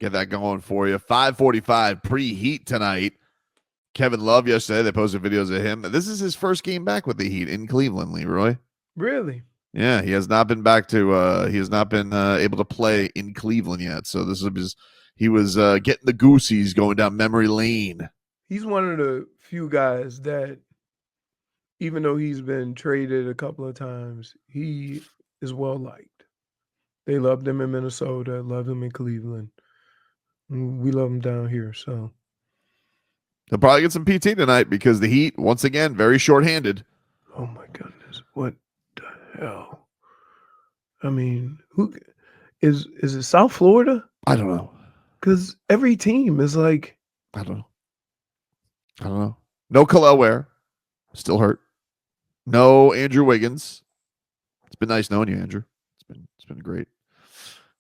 Get that going for you. 5:45 pre-Heat tonight. Kevin Love yesterday, they posted videos of him. This is his first game back with the Heat in Cleveland, Leroy. Really? Yeah, he has not been back to he has not been able to play in Cleveland yet. So this is he was getting the goosies going down memory lane. He's one of the few guys that, even though he's been traded a couple of times, he is well liked. They loved him in Minnesota, loved him in Cleveland. We love him down here. So He'll probably get some PT tonight because the Heat, once again, very shorthanded. oh my goodness, what the hell? I mean, who is it? South Florida? I don't know. Because every team is like, I don't know. No Khalil Ware, still hurt. No Andrew Wiggins. It's been nice knowing you, Andrew. It's been great.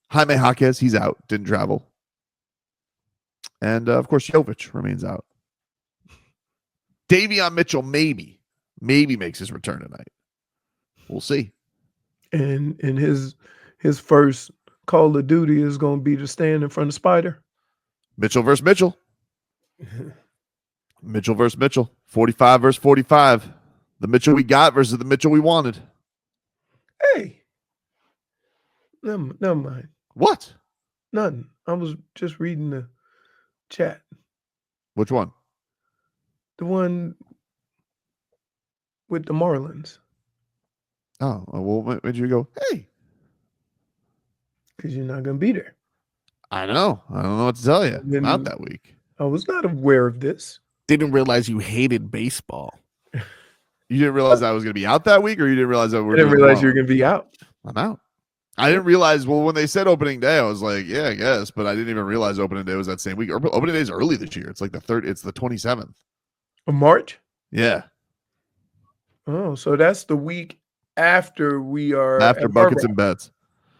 Jaime Jaquez, he's out, didn't travel. And of course, Jovic remains out. Davion Mitchell maybe makes his return tonight. We'll see. and his first Call of Duty is going to be to stand in front of Spider. Mitchell versus Mitchell. Mitchell versus Mitchell. 45 versus 45. The Mitchell we got versus the Mitchell we wanted. Hey, never mind. What? Nothing. I was just reading the chat. Which one? The one with the Marlins. Oh, well, when did you go, hey? Because you're not going to be there. I know. I don't know what to tell you. Then- Not that week. I was not aware of this. Didn't realize you hated baseball. You didn't realize I was going to be out that week, or you didn't realize that I didn't realize you were going to be out. I'm out. I didn't realize, well, when they said opening day, I was like, yeah, I guess, but I didn't even realize opening day was that same week. Opening day is early this year. It's like it's the 27th. Of March? Yeah. Oh, so that's the week after we are After at Buckets Burbank. and Bets.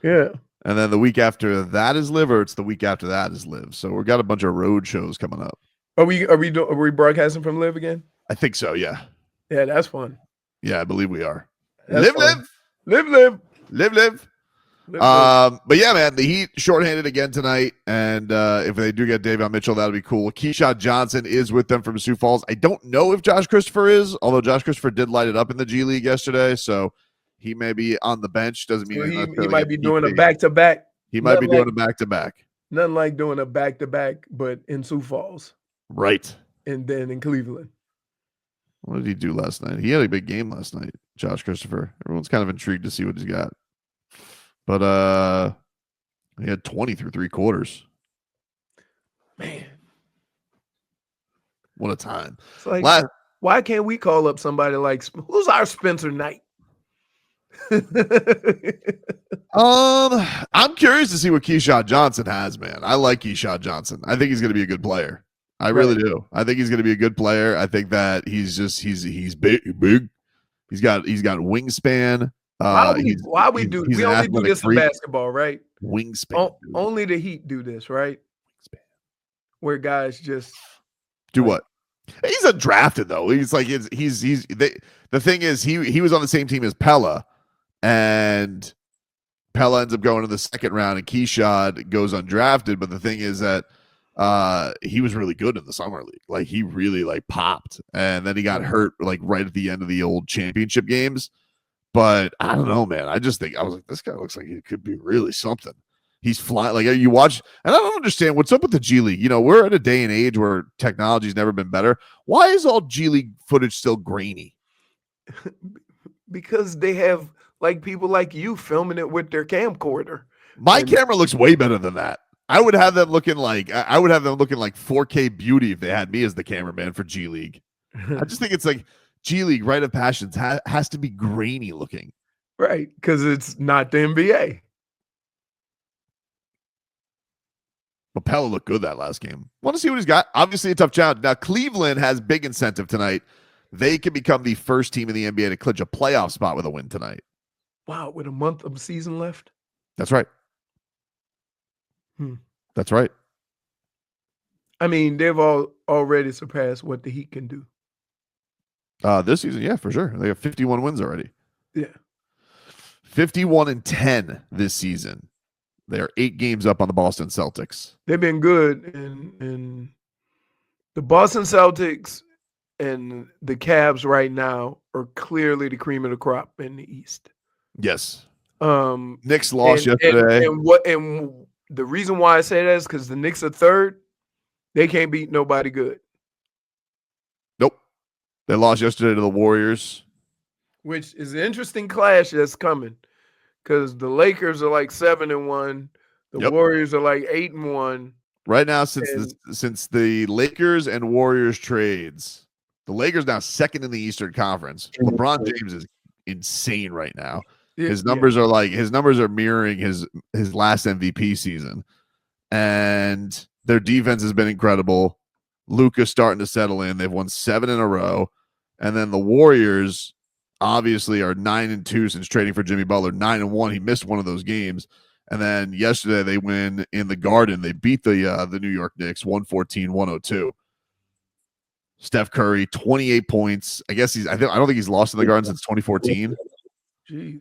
Yeah. And then the week after that is Live, or it's the week after that is Live. So we've got a bunch of road shows coming up. Are we broadcasting from Live again? I think so, yeah. Yeah, that's fun. Yeah, I believe we are. That's Live. Live. But yeah, man, the Heat shorthanded again tonight, and if they do get Davion Mitchell, that'll be cool. Keyshawn Johnson is with them from Sioux Falls. I don't know if Josh Christopher is, although Josh Christopher did light it up in the G League yesterday, so he may be on the bench. Doesn't mean he might be doing a back-to-back. He might be doing a back-to-back. Nothing like doing a back-to-back, but in Sioux Falls. Right. And then in Cleveland. What did he do last night? He had a big game last night, Josh Christopher. Everyone's kind of intrigued to see what he's got. But he had 20 through 3 quarters. Man. What a time. It's like, why can't we call up somebody like, who's our Spencer Knight? I'm curious to see what Keyshawn Johnson has, man. I like Keyshawn Johnson. I think he's going to be a good player. I really do. I think he's going to be a good player. I think that he's big. He's got wingspan. We only do this in basketball, right? Wingspan. Only the Heat do this, right? Wingspan. Where guys just do what? He's undrafted though. He's like the thing is he was on the same team as Pella, and Pella ends up going to the second round, and Keyshawn goes undrafted. But the thing is that he was really good in the summer league. Like he really like popped, and then he got hurt like right at the end of the old championship games. But I don't know, man. I was like, this guy looks like he could be really something. He's flying. Like you watch, and I don't understand what's up with the G League. You know, we're at a day and age where technology's never been better. Why is all G League footage still grainy? Because they have like people like you filming it with their camcorder. My camera looks way better than that. I would have them looking like 4K beauty if they had me as the cameraman for G League. I just think it's like G League, Rite of Passions has to be grainy looking. Right, because it's not the NBA. But Pella looked good that last game. Want to see what he's got. Obviously a tough challenge. Now, Cleveland has big incentive tonight. They can become the first team in the NBA to clinch a playoff spot with a win tonight. Wow, with a month of season left? That's right. That's right. I mean, they've already surpassed what the Heat can do. This season, yeah, for sure. They have 51 wins already. Yeah. 51-10 this season. They are 8 games up on the Boston Celtics. They've been good, and the Boston Celtics and the Cavs right now are clearly the cream of the crop in the East. Yes. Um, Knicks lost yesterday. And the reason why I say that is because the Knicks are third. They can't beat nobody good. Nope. They lost yesterday to the Warriors. Which is an interesting clash that's coming. Because the Lakers are like 7-1. The Warriors are like 8-1. Right now, since the Lakers and Warriors trades, the Lakers now second in the Eastern Conference. LeBron James is insane right now. His numbers are mirroring his last MVP season, and their defense has been incredible. Luka's starting to settle in. They've won 7 in a row, and then the Warriors obviously are 9-2 since trading for Jimmy Butler. 9-1. He missed one of those games. And then yesterday they win in the Garden. They beat the New York Knicks 114-102. Steph Curry 28 points. I don't think he's lost in the Garden since 2014. Jeez.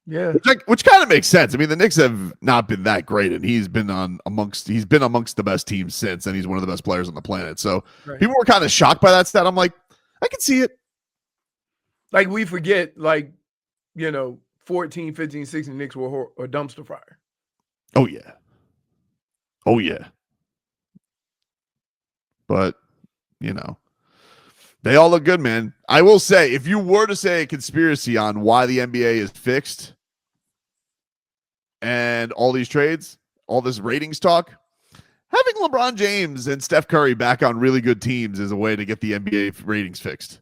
Yeah. Which kind of makes sense. I mean, the Knicks have not been that great, and he's been amongst the best teams since, and he's one of the best players on the planet. So people were kind of shocked by that stat. I'm like, I can see it. Like we forget, 14, 15, 16 Knicks were a dumpster fire. Oh yeah. But, they all look good, man. I will say, if you were to say a conspiracy on why the NBA is fixed and all these trades, all this ratings talk, having LeBron James and Steph Curry back on really good teams is a way to get the NBA ratings fixed.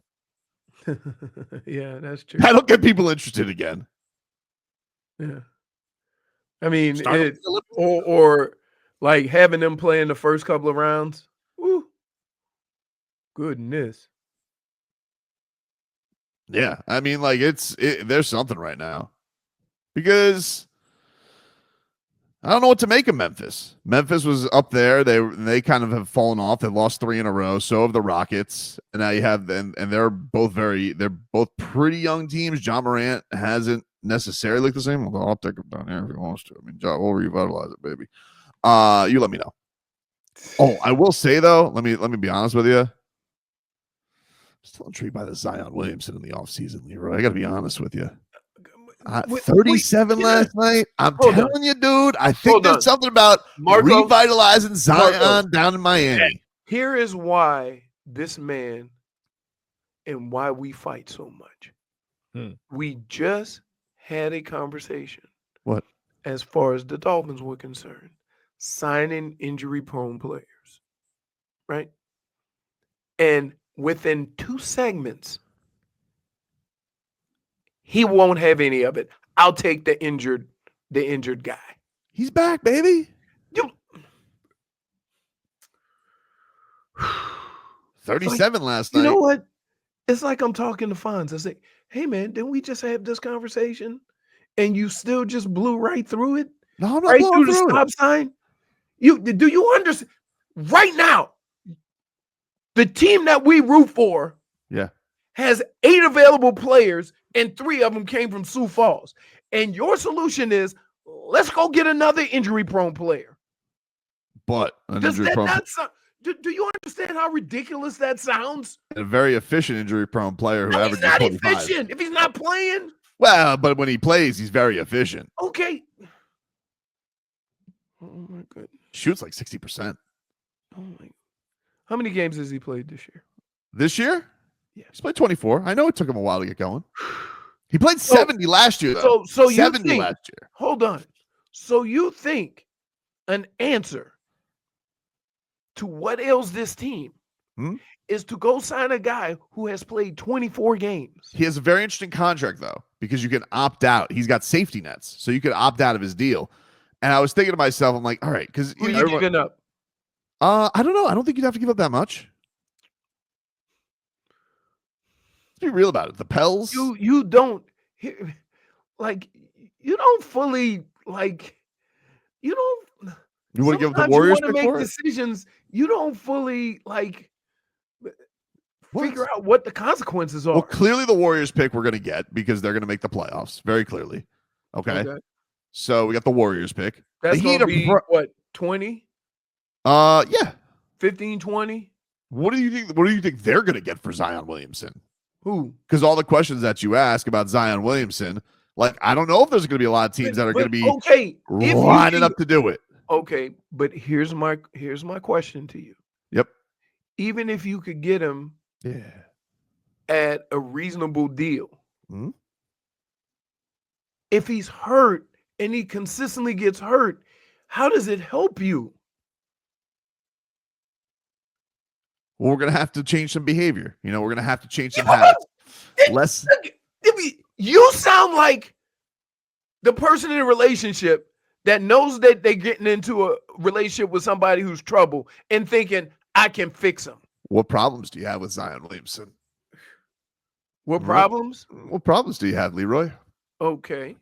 Yeah, that's true. That'll get people interested again. Yeah. I mean, or like having them play in the first couple of rounds. Woo. Goodness. Yeah. I mean, there's something right now. Because I don't know what to make of Memphis. Memphis was up there. They kind of have fallen off. They lost 3 in a row. So have the Rockets. And now you have them, and they're both pretty young teams. John Morant hasn't necessarily looked the same. Although I'll take him down here if he wants to. I mean, John, we'll revitalize it, baby. You let me know. Oh, I will say though, let me be honest with you. Still intrigued by the Zion Williamson in the offseason, Leroy. I got to be honest with you. 37 last night. I'm telling you, dude. I think there's something about revitalizing Zion down in Miami. Here is why this man and why we fight so much. We just had a conversation. What? As far as the Dolphins were concerned, signing injury-prone players, right? And within 2 segments, he won't have any of it. I'll take the injured guy. He's back, baby. 37 last night. You know what? It's like I'm talking to Fonz. I say, hey, man, didn't we just have this conversation? And you still just blew right through it? No, I'm not right blowing through the stop sign? Do you understand? Right now, the team that we root for has 8 available players, and 3 of them came from Sioux Falls. And your solution is, let's go get another injury-prone player. But does that not sound? Do you understand how ridiculous that sounds? A very efficient injury-prone player who averages 25. He's not efficient if he's not playing. Well, but when he plays, he's very efficient. Okay. Oh my goodness. Shoots like 60%. Oh my. How many games has he played this year? This year? Yeah. He's played 24. I know it took him a while to get going. He played 70 last year, though. So 70 you think, last year. Hold on. So you think an answer to what ails this team is to go sign a guy who has played 24 games? He has a very interesting contract, though, because you can opt out. He's got safety nets, so you can opt out of his deal. And I was thinking to myself, I'm like, all right, because who are you giving up? I don't know. I don't think you'd have to give up that much. Let's be real about it. The Pels. You don't fully you don't. You want to give the Warriors you want to make decisions. You don't fully figure out what the consequences are. Well, clearly the Warriors pick we're going to get because they're going to make the playoffs. Very clearly. Okay. So we got the Warriors pick. That's going to be what, 20? Yeah. 15, 20? What do you think they're going to get for Zion Williamson? Who? Because all the questions that you ask about Zion Williamson, like, I don't know if there's going to be a lot of teams that are going to be lining up to do it. Okay, but here's my question to you. Yep. Even if you could get him at a reasonable deal, if he's hurt and he consistently gets hurt, how does it help you? Well, we're going to have to change some behavior. We're going to have to change some habits. You sound like the person in a relationship that knows that they're getting into a relationship with somebody who's trouble and thinking, I can fix them. What problems do you have with Zion Williamson? What problems? What problems do you have, Leroy? Okay.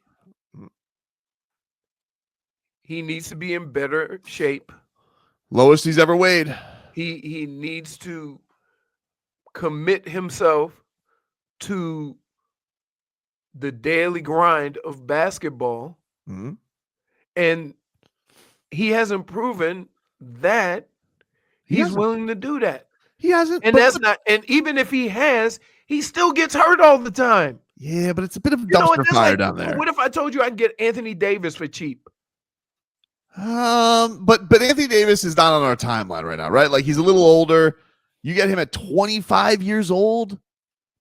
He needs to be in better shape. Lowest he's ever weighed. He needs to commit himself to the daily grind of basketball. And he hasn't proven that he's willing to do that. He hasn't. And and even if he has, he still gets hurt all the time. Yeah, but it's a bit of a dumpster fire down there. What if I told you I can get Anthony Davis for cheap? But Anthony Davis is not on our timeline right now, right? Like, he's a little older. You get him at 25 years old.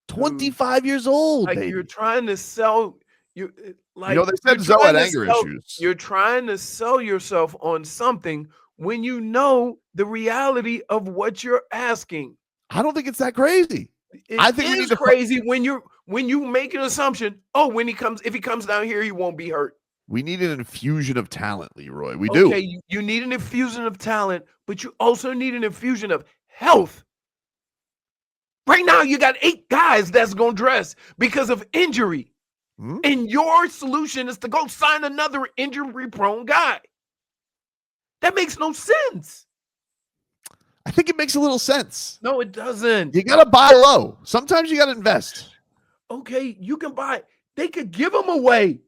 25 years old. Like, baby. you're trying to sell you like they said Zoe had anger issues. You're trying to sell yourself on something when you know the reality of what you're asking. I don't think it's that crazy. I think it's crazy when you make an assumption. Oh, if he comes down here, he won't be hurt. We need an infusion of talent, Leroy. We do. Okay, you need an infusion of talent, but you also need an infusion of health. Right now, you got 8 guys that's going to dress because of injury. And your solution is to go sign another injury-prone guy. That makes no sense. I think it makes a little sense. No, it doesn't. You got to buy low. Sometimes you got to invest. Okay, you can buy. They could give him away.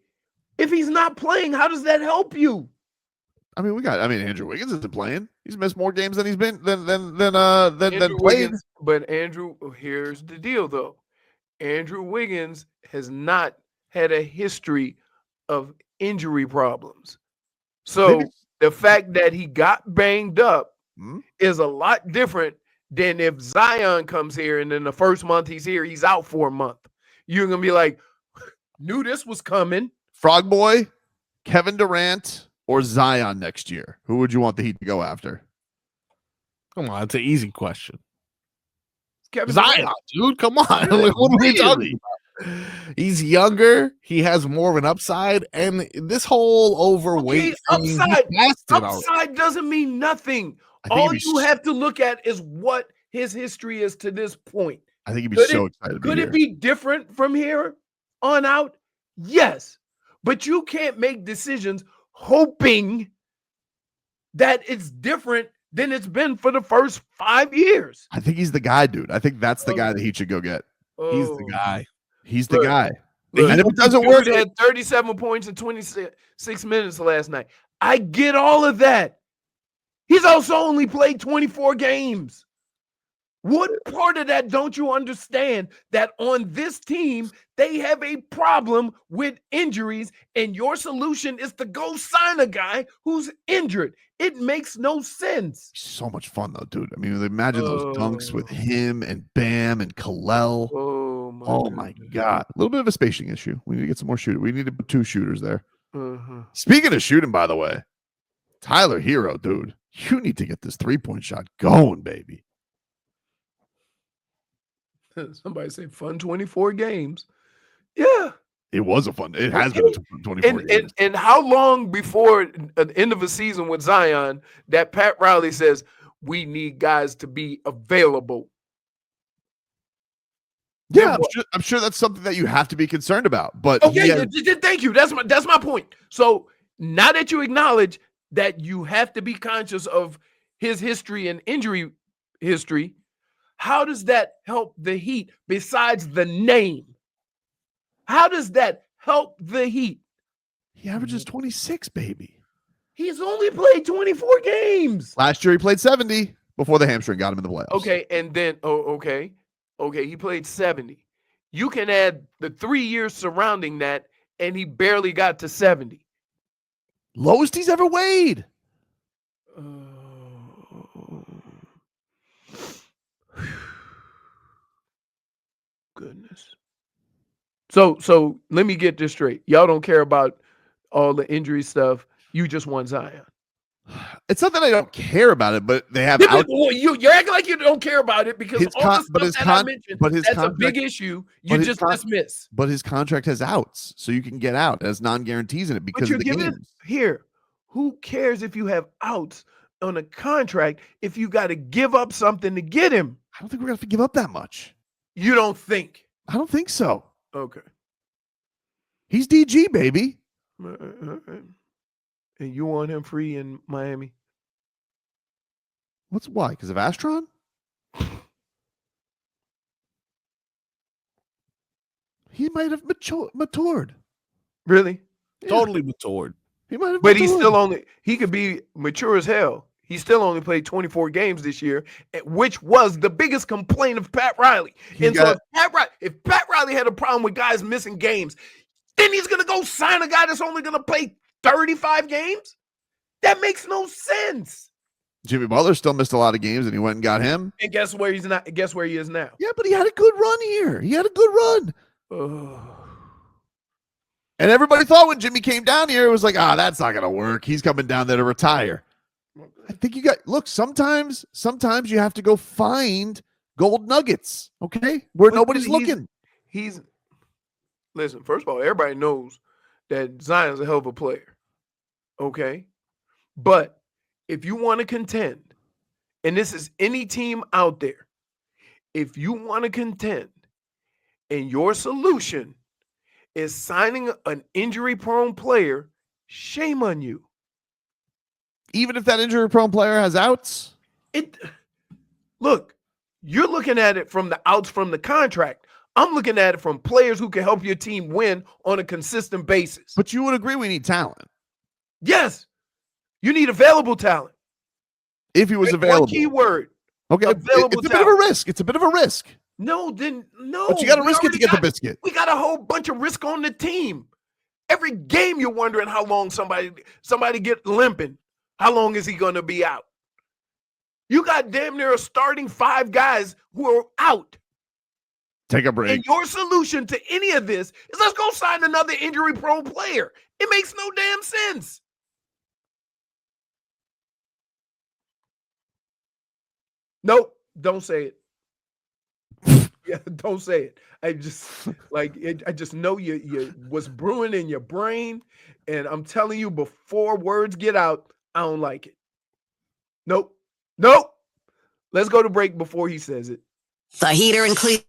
If he's not playing, how does that help you? I mean, Andrew Wiggins isn't playing. He's missed more games than he's been than played. Wiggins, but Andrew, here's the deal though. Andrew Wiggins has not had a history of injury problems. So the fact that he got banged up is a lot different than if Zion comes here and then the first month he's here, he's out for a month. You're going to be like, knew this was coming. Frog Boy, Kevin Durant, or Zion next year? Who would you want the Heat to go after? Come on, it's an easy question. Kevin Zion, Durant. dude, come on. Like, what are we talking about? He's younger. He has more of an upside. And this whole overweight thing, upside doesn't mean nothing. All you have to look at is what his history is to this point. I think he'd be so excited. Could it be different from here on out? Yes. But you can't make decisions hoping that it's different than it's been for the first 5 years. I think he's the guy, dude. I think that's the guy that he should go get. He's the guy. He's the guy. Look, and if it doesn't work, he had 37 points in 26 minutes last night. I get all of that. He's also only played 24 games. What part of that don't you understand? That on this team, they have a problem with injuries, and your solution is to go sign a guy who's injured. It makes no sense. So much fun, though, dude. I mean, imagine those dunks with him and Bam and Kalel. Oh my God. A little bit of a spacing issue. We need to get some more shooters. We need to put 2 shooters there. Speaking of shooting, by the way, Tyler Hero, dude, you need to get this 3-point shot going, baby. Somebody say fun 24 games. Yeah. It was a fun. It has been a 24 games. And how long before the end of a season with Zion that Pat Riley says we need guys to be available? Yeah, I'm sure that's something that you have to be concerned about. But okay, thank you. That's my point. So now that you acknowledge that you have to be conscious of his history and injury history, How does that help the Heat besides the name? How does that help the Heat? He averages 26, baby. He's only played 24 games. Last year he played 70 before the hamstring got him in the playoffs. Okay, and then okay, he played 70. You can add the 3 years surrounding that, and he barely got to 70. Lowest he's ever weighed. Goodness. So let me get this straight. Y'all don't care about all the injury stuff. You just want Zion. It's not that I don't care about it, but they have you're acting like you don't care about it because all the stuff that I mentioned, that's a big issue. You just dismiss. But his contract has outs, so you can get out. It has non-guarantees in it because of the games. Here, who cares if you have outs on a contract if you got to give up something to get him? I don't think we're going to have to give up that much. You don't think? I don't think so. Okay. He's DG, baby. And you want him free in Miami? Why? Because of Astron? He might have matured. Really? Yeah. Totally matured. He might have But matured. he could be mature as hell. He still only played 24 games this year, which was the biggest complaint of Pat Riley. If Pat Riley had a problem with guys missing games, then he's going to go sign a guy that's only going to play 35 games? That makes no sense. Jimmy Butler still missed a lot of games, and he went and got him. And guess where he's not? Guess where he is now? Yeah, but he had a good run here. He had a good run. And everybody thought when Jimmy came down here, it was like, that's not going to work. He's coming down there to retire. I think sometimes you have to go find gold nuggets, okay? Where nobody's looking. Listen, first of all, everybody knows that Zion's a hell of a player, okay? But if you want to contend, and this is any team out there, if you want to contend and your solution is signing an injury-prone player, shame on you. Even if that injury-prone player has outs? Look, you're looking at it from the outs from the contract. I'm looking at it from players who can help your team win on a consistent basis. But you would agree we need talent. Yes. You need available talent. If he was available. One key word. Okay. It's a bit of a risk. It's a bit of a risk. No. But you got to risk it to get the biscuit. We got a whole bunch of risk on the team. Every game you're wondering how long somebody get limping. How long is he going to be out? You got damn near a starting 5 guys who are out. Take a break. And your solution to any of this is let's go sign another injury-prone player. It makes no damn sense. Nope, don't say it. Yeah, don't say it. I just know you what's brewing in your brain, and I'm telling you before words get out, I don't like it. Nope. Let's go to break before he says it. The Heater in Cleveland.